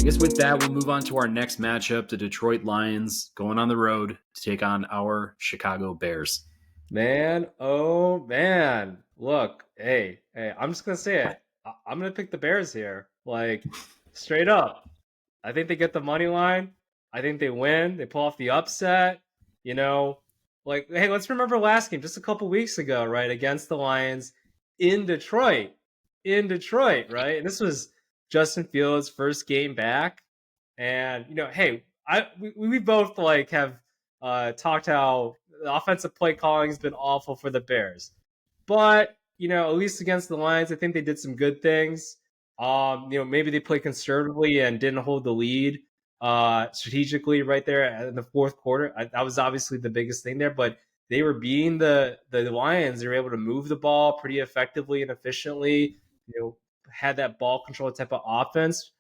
I guess with that, we'll move on to our next matchup, the Detroit Lions going on the road to take on our Chicago Bears. Man, oh man. Look, hey, I'm just gonna say it. I'm gonna pick the Bears here. Like, straight up. I think they get the money line. I think they win. They pull off the upset. You know, like, hey, let's remember last game just a couple weeks ago, right? Against the Lions in Detroit. In Detroit, right? And this was Justin Fields' first game back. And, hey, we both like have talked how the offensive play calling has been awful for the Bears. But, at least against the Lions, I think they did some good things. Maybe they played conservatively and didn't hold the lead strategically right there in the fourth quarter. That was obviously the biggest thing there, but they were beating the Lions. They were able to move the ball pretty effectively and efficiently. Had that ball control type of offense.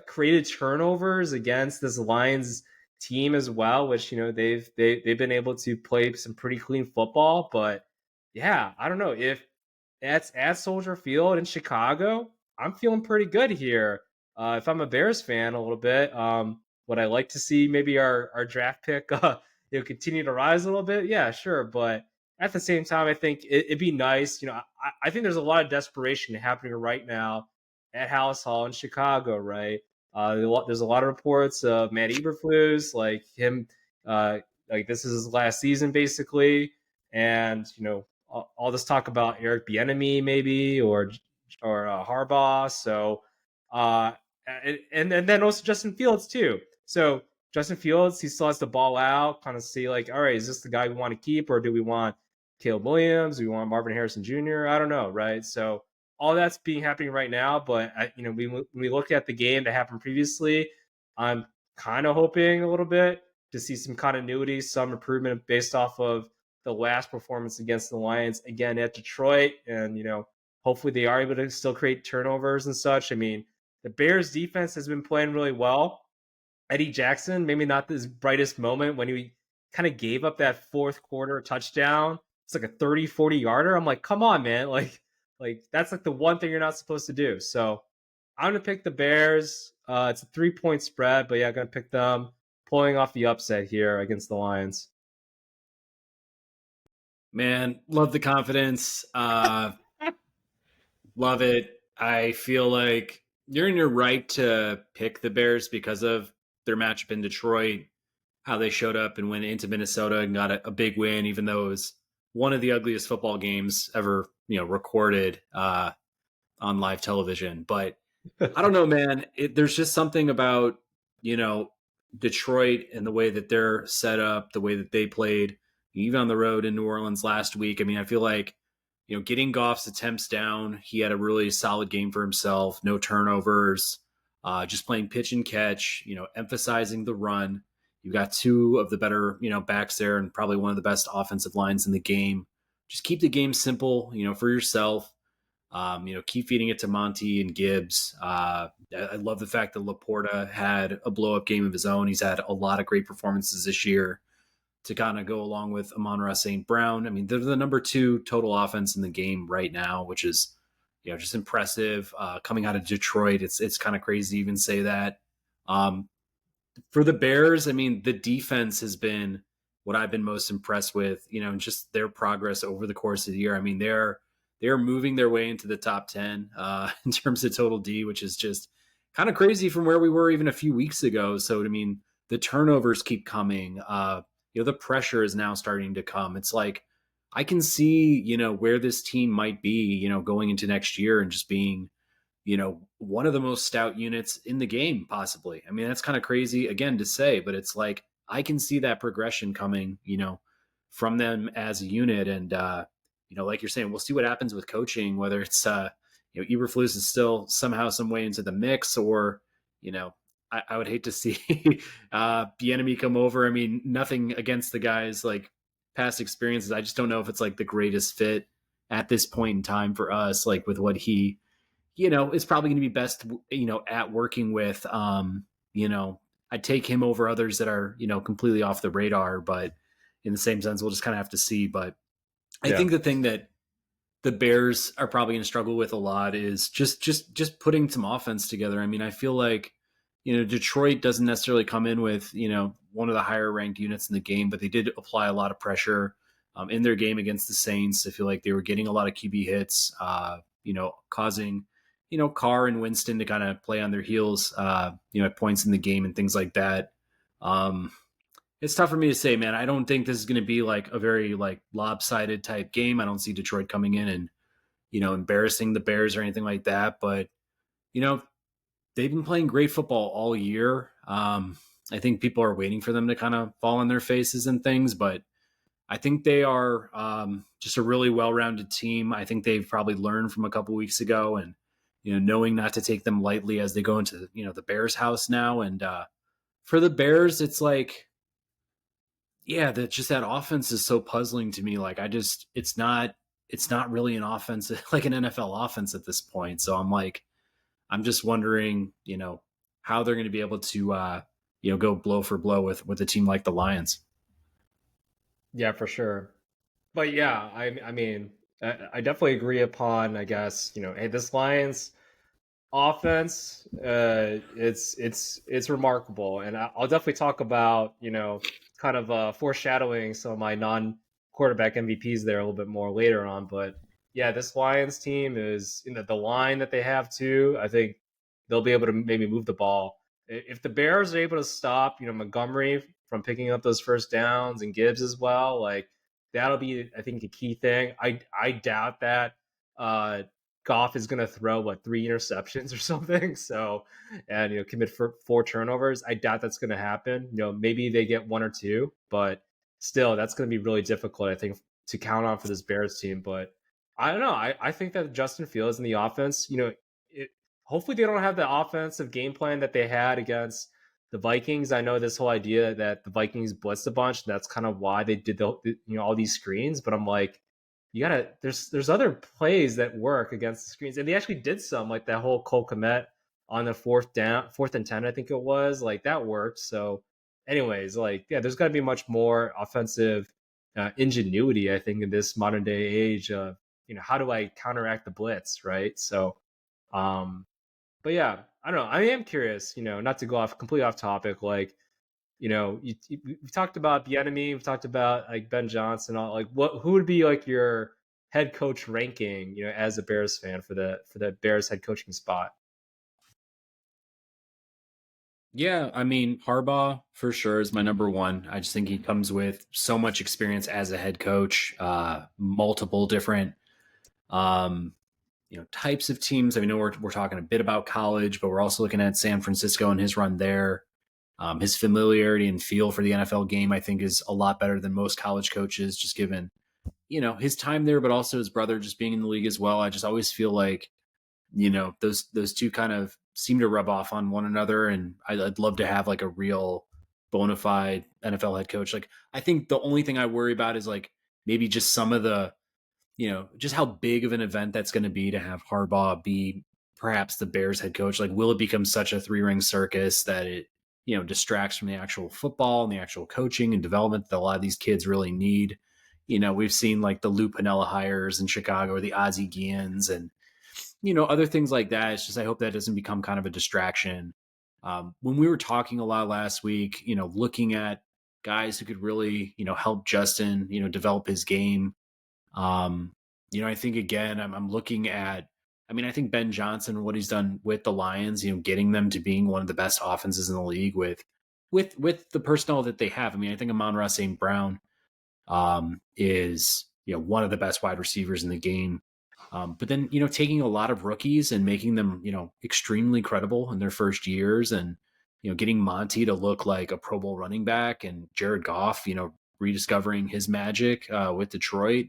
Created turnovers against this Lions team as well, which they've been able to play some pretty clean football. But yeah, I don't know if that's at Soldier Field in Chicago. I'm feeling pretty good here. If I'm a Bears fan, a little bit, would I like to see maybe our draft pick, continue to rise a little bit? Yeah, sure. But at the same time, I think it'd be nice. I think there's a lot of desperation happening right now at House Hall in Chicago, right? There's a lot of reports of Matt Eberflus, like him, like this is his last season basically, and all this talk about Eric Bieniemy maybe or Harbaugh. So, and then also Justin Fields too. So Justin Fields, he still has to ball out, kind of see like, all right, is this the guy we want to keep, or do we want Caleb Williams? Do we want Marvin Harrison Jr.? I don't know, right? So all that's being happening right now. But when we look at the game that happened previously, I'm kind of hoping a little bit to see some continuity, some improvement based off of the last performance against the Lions again at Detroit, and hopefully they are able to still create turnovers and such. I mean, the Bears defense has been playing really well. Eddie Jackson, maybe not his brightest moment when he kind of gave up that fourth quarter touchdown. It's like a 30-40 yarder. I'm like, come on, man. Like that's like the one thing you're not supposed to do. So I'm gonna pick the Bears. It's a 3-point spread, but yeah, I'm gonna pick them pulling off the upset here against the Lions. Man, love the confidence. Love it. I feel like you're in your right to pick the Bears because of their matchup in Detroit, how they showed up and went into Minnesota and got a big win, even though it was one of the ugliest football games ever, recorded on live television. But I don't know, man. There's just something about, Detroit and the way that they're set up, the way that they played, even on the road in New Orleans last week. I mean, I feel like, getting Goff's attempts down, he had a really solid game for himself, no turnovers, just playing pitch and catch, emphasizing the run. You've got two of the better, backs there and probably one of the best offensive lines in the game. Just keep the game simple, for yourself. Keep feeding it to Monty and Gibbs. I love the fact that Laporta had a blow-up game of his own. He's had a lot of great performances this year to kind of go along with Amon-Ra St. Brown. I mean, they're the number 2 total offense in the game right now, which is, just impressive. Coming out of Detroit, it's kind of crazy to even say that. For the Bears, I mean, the defense has been what I've been most impressed with, just their progress over the course of the year. I mean, they're moving their way into the top 10 in terms of total D, which is just kind of crazy from where we were even a few weeks ago. So, I mean, the turnovers keep coming. The pressure is now starting to come. It's like I can see, where this team might be, going into next year and just being, one of the most stout units in the game, possibly. I mean, that's kind of crazy again to say, but it's like I can see that progression coming, from them as a unit. And, like you're saying, we'll see what happens with coaching, whether it's, Eberflus is still somehow, some way into the mix, or, I would hate to see Bieniemy come over. I mean, nothing against the guy's like past experiences. I just don't know if it's like the greatest fit at this point in time for us, like with what he, is probably going to be best, at working with. I'd take him over others that are, completely off the radar, but in the same sense, we'll just kind of have to see. But I think the thing that the Bears are probably going to struggle with a lot is just putting some offense together. I mean, I feel like Detroit doesn't necessarily come in with, one of the higher ranked units in the game, but they did apply a lot of pressure in their game against the Saints. I feel like they were getting a lot of QB hits, causing, Carr and Winston to kind of play on their heels, at points in the game and things like that. Um, it's tough for me to say, man. I don't think this is going to be like a very like lopsided type game. I don't see Detroit coming in and, embarrassing the Bears or anything like that. But, you know, they've been playing great football all year. I think people are waiting for them to kind of fall on their faces and things, but I think they are just a really well-rounded team. I think they've probably learned from a couple weeks ago, and knowing not to take them lightly as they go into the Bears' house now. And for the Bears, it's like, yeah, that just that offense is so puzzling to me. Like, it's not really an offense like an NFL offense at this point. So I'm just wondering, how they're going to be able to, go blow for blow with a team like the Lions. Yeah, for sure. But yeah, I mean, I definitely agree upon, I guess, hey, this Lions offense, it's remarkable, and I'll definitely talk about, kind of foreshadowing some of my non-quarterback MVPs there a little bit more later on. But yeah, this Lions team is, the line that they have too. I think they'll be able to maybe move the ball if the Bears are able to stop, Montgomery from picking up those first downs and Gibbs as well. Like, that'll be, I think, a key thing. I doubt that Goff is going to throw three interceptions or something. So, and commit for four turnovers. I doubt that's going to happen. Maybe they get one or two, but still, that's going to be really difficult, I think, to count on for this Bears team. But I don't know. I think that Justin Fields in the offense, hopefully they don't have the offensive game plan that they had against the Vikings. I know this whole idea that the Vikings blitzed a bunch. And that's kind of why they did all these screens. But I'm like, you gotta. There's other plays that work against the screens, and they actually did some, like that whole Cole Kmet on the fourth and 10, I think it was. Like, that worked. So, anyways, like, yeah, there's got to be much more offensive ingenuity, I think, in this modern day age of, how do I counteract the blitz, right? So, but yeah, I don't know. I am curious, not to go off completely off topic. Like, we've talked about the enemy, we've talked about like Ben Johnson, all like who would be like your head coach ranking, as a Bears fan for the Bears head coaching spot? Yeah, I mean, Harbaugh for sure is my number one. I just think he comes with so much experience as a head coach, multiple different um, types of teams. I mean, we're talking a bit about college, but we're also looking at San Francisco and his run there. His familiarity and feel for the NFL game, I think, is a lot better than most college coaches, just given, his time there, but also his brother just being in the league as well. I just always feel like, those two kind of seem to rub off on one another. And I'd love to have like a real bona fide NFL head coach. Like, I think the only thing I worry about is like maybe just some of the, just how big of an event that's going to be to have Harbaugh be perhaps the Bears head coach. Like, will it become such a three-ring circus that it, distracts from the actual football and the actual coaching and development that a lot of these kids really need? We've seen like the Lou Piniella hires in Chicago or the Ozzie Guillens and, other things like that. It's just, I hope that doesn't become kind of a distraction. When we were talking a lot last week, looking at guys who could really, help Justin, develop his game. Um, I think again, I'm looking at, I mean, I think Ben Johnson, what he's done with the Lions, getting them to being one of the best offenses in the league with the personnel that they have. I mean, I think Amon-Ra St. Brown is, one of the best wide receivers in the game. But then, taking a lot of rookies and making them, extremely credible in their first years and, getting Monty to look like a Pro Bowl running back and Jared Goff, rediscovering his magic with Detroit.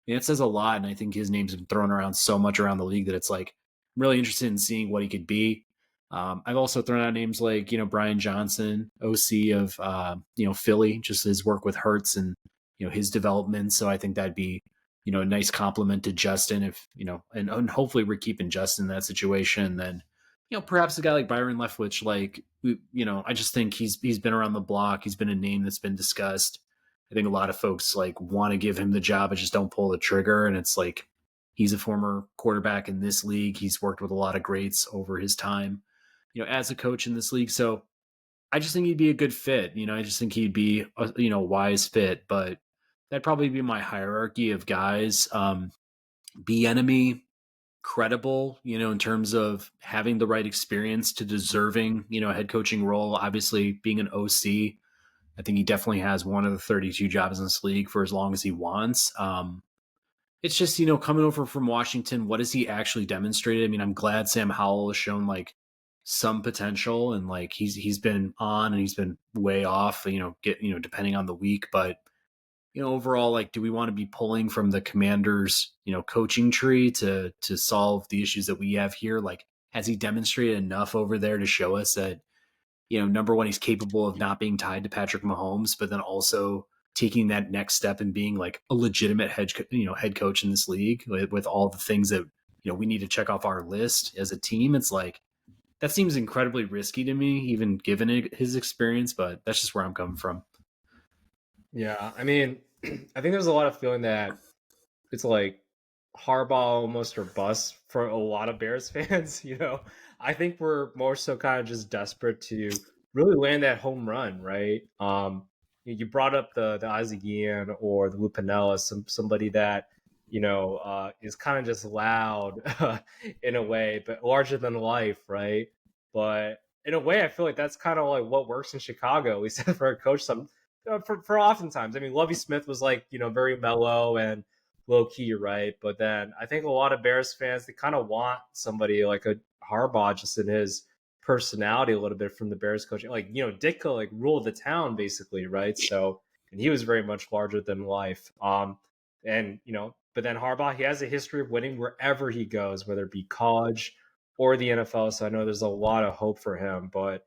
It says a lot, and I think his name's been thrown around so much around the league that it's like I'm really interested in seeing what he could be. I've also thrown out names like Brian Johnson, OC of Philly, just his work with Hurts and his development. So I think that'd be a nice compliment to Justin if and hopefully we're keeping Justin in that situation. And then perhaps a guy like Byron Leftwich, like I just think he's been around the block. He's been a name that's been discussed. I think a lot of folks like want to give him the job, but just don't pull the trigger. And it's like, he's a former quarterback in this league. He's worked with a lot of greats over his time. as a coach in this league. So I just think he'd be a good fit. I just think he'd be a wise fit. But that'd probably be my hierarchy of guys. Be enemy credible, in terms of having the right experience to deserving, a head coaching role. Obviously, being an OC, I think he definitely has one of the 32 jobs in this league for as long as he wants. It's just, coming over from Washington, what has he actually demonstrated? I mean, I'm glad Sam Howell has shown like some potential, and like he's been on and he's been way off, depending on the week. But overall, like, do we want to be pulling from the Commanders, coaching tree to solve the issues that we have here? Like, has he demonstrated enough over there to show us that, number one, he's capable of not being tied to Patrick Mahomes, but then also taking that next step and being like a legitimate head coach in this league with all the things that, we need to check off our list as a team. It's like, that seems incredibly risky to me, even given his experience, but that's just where I'm coming from. Yeah, I mean, I think there's a lot of feeling that it's like Harbaugh almost or bust for a lot of Bears fans. I think we're more so kind of just desperate to really land that home run, right? You brought up the Isaac Ian or the Lupinella, somebody that is kind of just loud in a way, but larger than life, right? But in a way, I feel like that's kind of like what works in Chicago, at least for a coach. For oftentimes, I mean, Lovie Smith was like very mellow and low key, right? But then I think a lot of Bears fans, they kind of want somebody like a Harbaugh just in his personality a little bit from the Bears coaching. Like, Ditka like ruled the town basically, right? So, and he was very much larger than life. And but then Harbaugh, he has a history of winning wherever he goes, whether it be college or the NFL. So I know there's a lot of hope for him, but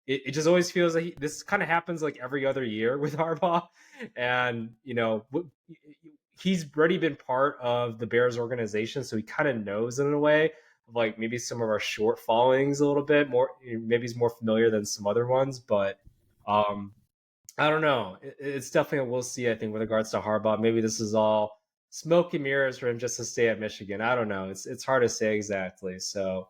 it just always feels like this kind of happens like every other year with Harbaugh. And, he's already been part of the Bears organization. So he kind of knows in a way of like maybe some of our short fallings a little bit more. Maybe he's more familiar than some other ones, but um, I don't know. It's definitely a we'll see, I think, with regards to Harbaugh. Maybe this is all smoke and mirrors for him just to stay at Michigan. I don't know. It's hard to say exactly. So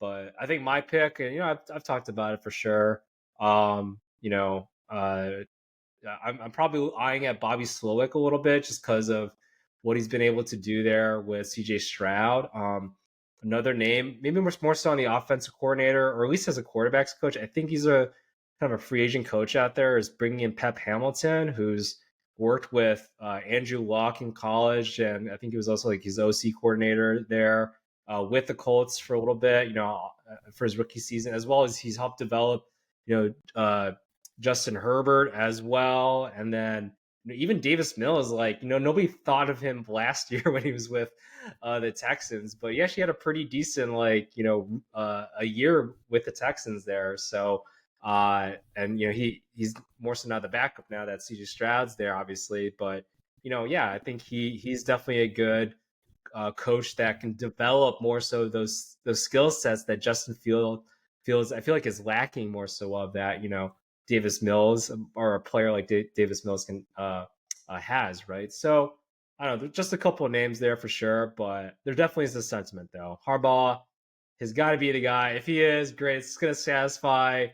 but I think my pick, and I've talked about it for sure. Um, you know, I'm probably eyeing at Bobby Slowick a little bit just because of what he's been able to do there with CJ Stroud. Another name, maybe more so on the offensive coordinator, or at least as a quarterbacks coach. I think he's a kind of a free agent coach out there. Is bringing in Pep Hamilton, who's worked with Andrew Luck in college, and I think he was also like his OC coordinator there with the Colts for a little bit. For his rookie season, as well as he's helped develop, Justin Herbert as well. And then even Davis Mills, like, nobody thought of him last year when he was with the Texans, but he actually had a pretty decent, like, a year with the Texans there. So, and, he's more so now the backup now that CJ Stroud's there, obviously. But, yeah, I think he's definitely a good coach that can develop more so those skill sets that Justin feels I feel like is lacking more so of that, Davis Mills or a player like Davis Mills can has, right? So I don't know, just a couple of names there for sure, but there definitely is a sentiment though. Harbaugh has got to be the guy. If he is, great. It's going to satisfy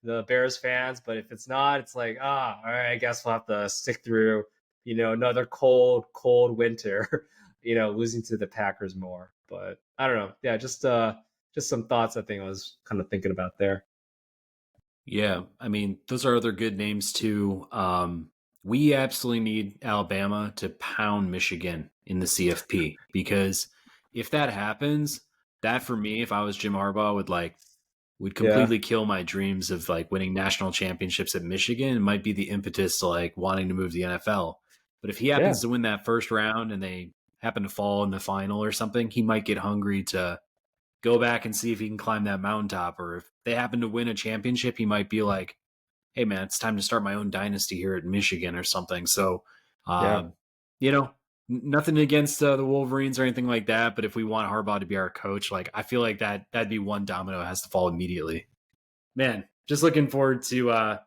the Bears fans, but if it's not, it's like, all right, I guess we'll have to stick through, another cold winter, losing to the Packers more. But I don't know. Yeah, just some thoughts I think I was kind of thinking about there. Yeah, I mean, those are other good names too. We absolutely need Alabama to pound Michigan in the CFP, because if that happens, that for me, if I was Jim Harbaugh, would Yeah. completely kill my dreams of like winning national championships at Michigan. It might be the impetus to like wanting to move to the NFL. But if he Yeah. happens to win that first round and they happen to fall in the final or something, he might get hungry to go back and see if he can climb that mountaintop. Or if they happen to win a championship, he might be like, hey man, it's time to start my own dynasty here at Michigan or something. So, Yeah. um, you know, nothing against the Wolverines or anything like that. But if we want Harbaugh to be our coach, like I feel like that'd be one domino has to fall immediately. Man, just looking forward to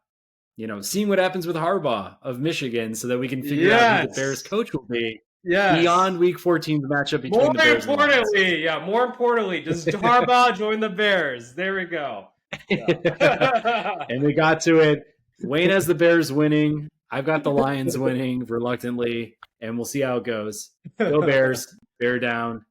seeing what happens with Harbaugh of Michigan, so that we can figure out who the Bears Yes. coach will be. Yes. beyond Week 14, the matchup More between the Bears and Lions. more importantly, does Harbaugh join the Bears? There we go. Yeah. And we got to it. Wayne has the Bears winning. I've got the Lions winning reluctantly, and we'll see how it goes. Go Bears. Bear down.